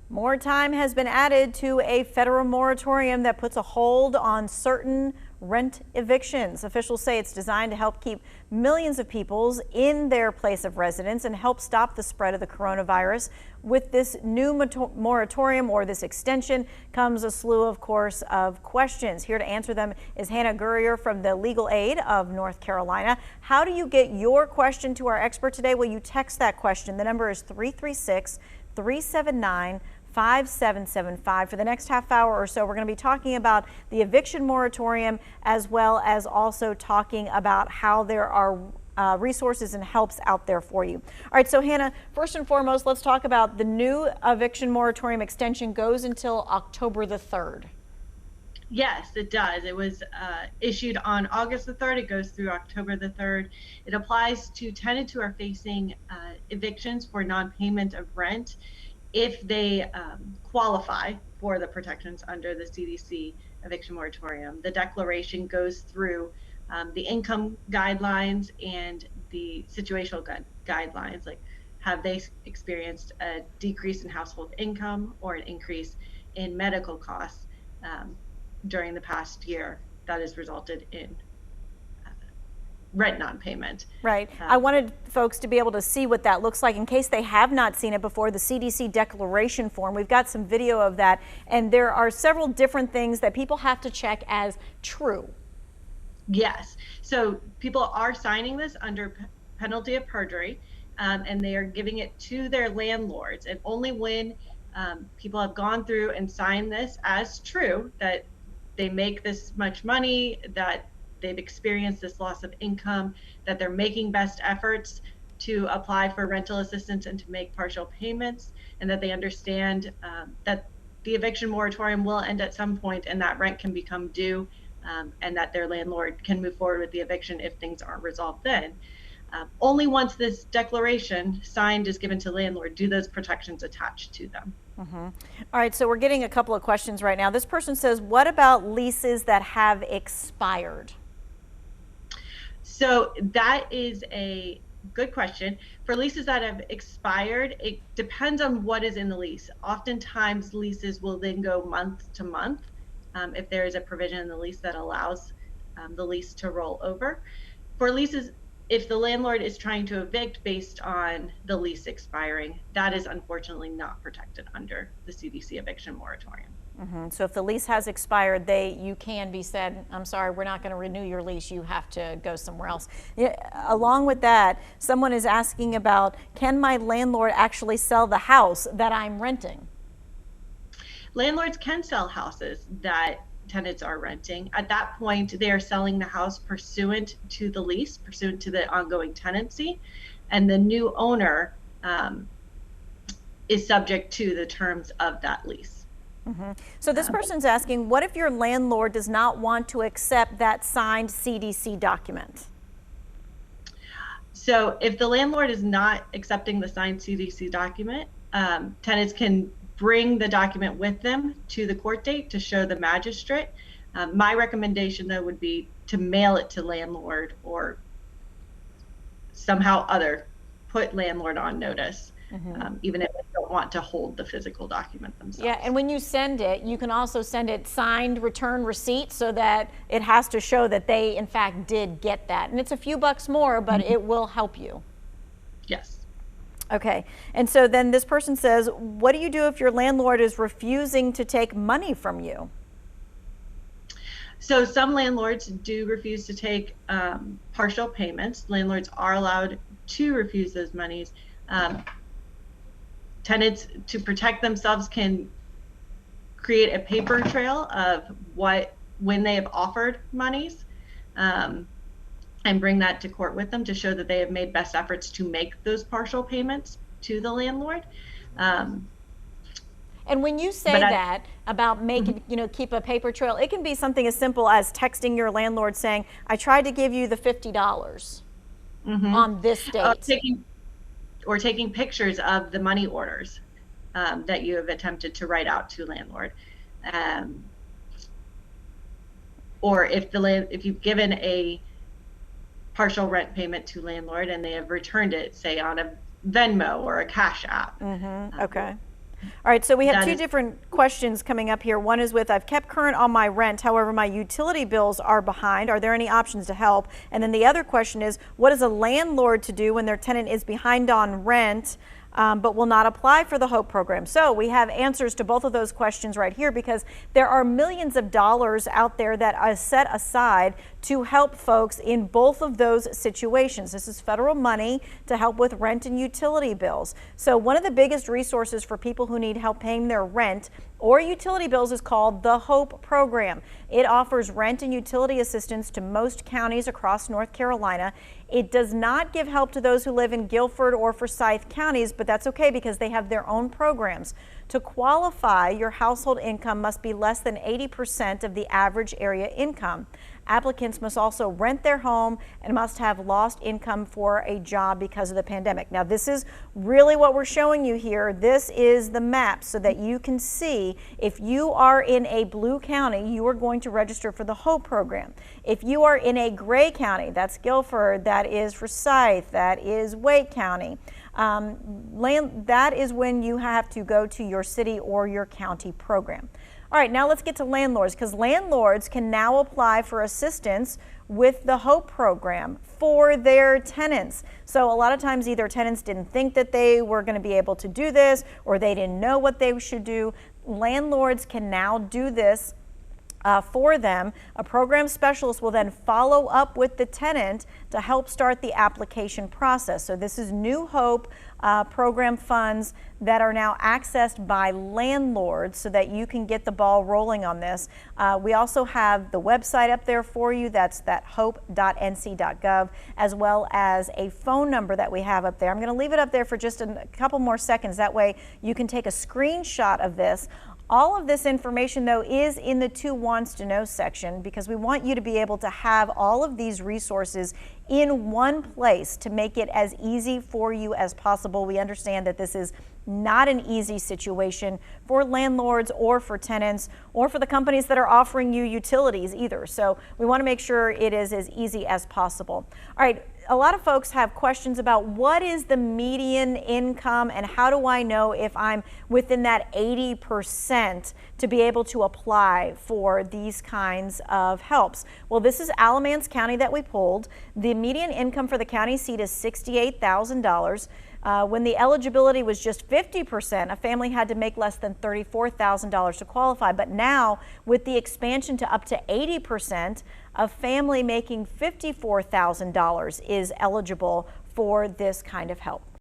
More time has been added to a federal moratorium that puts a hold on certain rent evictions. Officials say it's designed to help keep millions of people in their place of residence and help stop the spread of the coronavirus. With this new moratorium, or this extension, comes a slew, of course, of questions. Here to answer them is Hannah Gurrier from the Legal Aid of North Carolina. How do you get your question to our expert today? Well, you text that question. The number is 336-379-5775. For the next half hour or so, we're going to be talking about the eviction moratorium, as well as also talking about how there are resources and helps out there for you. All right, so Hannah, first and foremost, let's talk about the new eviction moratorium extension. Goes until October the 3rd. Yes, it does. It was issued on August the 3rd. It goes through October the 3rd. It applies to tenants who are facing evictions for non-payment of rent if they qualify for the protections under the CDC Eviction Moratorium. The declaration goes through the income guidelines and the situational guidelines, like have they experienced a decrease in household income or an increase in medical costs during the past year that has resulted in rent non-payment. Right. I wanted folks to be able to see what that looks like in case they have not seen it before. The CDC declaration form, we've got some video of that, and there are several different things that people have to check as true. Yes. So people are signing this under penalty of perjury, and they are giving it to their landlords. And only when people have gone through and signed this as true, that they make this much money, that they've experienced this loss of income, that they're making best efforts to apply for rental assistance and to make partial payments, and that they understand that the eviction moratorium will end at some point and that rent can become due, and that their landlord can move forward with the eviction if things aren't resolved then. Only once this declaration signed is given to landlord do those protections attach to them. All right, so we're getting a couple of questions right now. This person says, what about leases that have expired? So that is a good question. For leases that have expired, it depends on what is in the lease. Oftentimes leases will then go month to month if there is a provision in the lease that allows the lease to roll over. For leases, if the landlord is trying to evict based on the lease expiring, that is unfortunately not protected under the CDC eviction moratorium. So if the lease has expired, you can be said, I'm sorry, we're not going to renew your lease. You have to go somewhere else. Along with that, someone is asking about, can my landlord actually sell the house that I'm renting? Landlords can sell houses that tenants are renting. At that point, they are selling the house pursuant to the lease, pursuant to the ongoing tenancy, and the new owner is subject to the terms of that lease. So this person's asking, what if your landlord does not want to accept that signed CDC document? So if the landlord is not accepting the signed CDC document, tenants can bring the document with them to the court date to show the magistrate. My recommendation, though, would be to mail it to landlord or somehow put landlord on notice, even if they don't want to hold the physical document themselves. Yeah, and when you send it, you can also send it signed return receipt so that it has to show that they, in fact, did get that. And it's a few bucks more, but it will help you. Yes. Okay, and so then this person says, what do you do if your landlord is refusing to take money from you? So some landlords do refuse to take partial payments. Landlords are allowed to refuse those monies. Tenants, to protect themselves, can create a paper trail of when they have offered monies, and bring that to court with them to show that they have made best efforts to make those partial payments to the landlord. And when you say that about making, keep a paper trail, it can be something as simple as texting your landlord saying, I tried to give you the $50 on this date. Or taking pictures of the money orders that you have attempted to write out to landlord. Or if you've given a partial rent payment to landlord and they have returned it, say on a Venmo or a Cash App. Okay. All right, so we have That two is- different questions coming up here. One is with, I've kept current on my rent, however, my utility bills are behind. Are there any options to help? And then the other question is, what is a landlord to do when their tenant is behind on rent, but will not apply for the HOPE program? So we have answers to both of those questions right here, because there are millions of dollars out there that are set aside to help folks in both of those situations. This is federal money to help with rent and utility bills. So one of the biggest resources for people who need help paying their rent or utility bills is called the HOPE program. It offers rent and utility assistance to most counties across North Carolina. It does not give help to those who live in Guilford or Forsyth counties, but that's okay because they have their own programs. To qualify, your household income must be less than 80% of the average area income. Applicants must also rent their home and must have lost income for a job because of the pandemic. Now, this is really what we're showing you here. This is the map so that you can see if you are in a blue county, you are going to register for the HOPE program. If you are in a gray county, that's Guilford, that is Forsyth, that is Wake County, that is when you have to go to your city or your county program. All right, now let's get to landlords, because landlords can now apply for assistance with the HOPE program for their tenants. So a lot of times either tenants didn't think that they were going to be able to do this, or they didn't know what they should do. Landlords can now do this for them. A program specialist will then follow up with the tenant to help start the application process. So this is new HOPE program funds that are now accessed by landlords so that you can get the ball rolling on this. We also have the website up there for you. That's that hope.nc.gov, as well as a phone number that we have up there. I'm going to leave it up there for just a couple more seconds. That way you can take a screenshot of this. All of this information, though, is in the Who Wants to Know section, because we want you to be able to have all of these resources in one place to make it as easy for you as possible. We understand that this is not an easy situation for landlords or for tenants or for the companies that are offering you utilities either. So we want to make sure it is as easy as possible. All right. A lot of folks have questions about what is the median income and how do I know if I'm within that 80% to be able to apply for these kinds of helps. Well, this is Alamance County that we pulled. The median income for the county seat is $68,000. When the eligibility was just 50%, a family had to make less than $34,000 to qualify. But now, with the expansion to up to 80%, a family making $54,000 is eligible for this kind of help.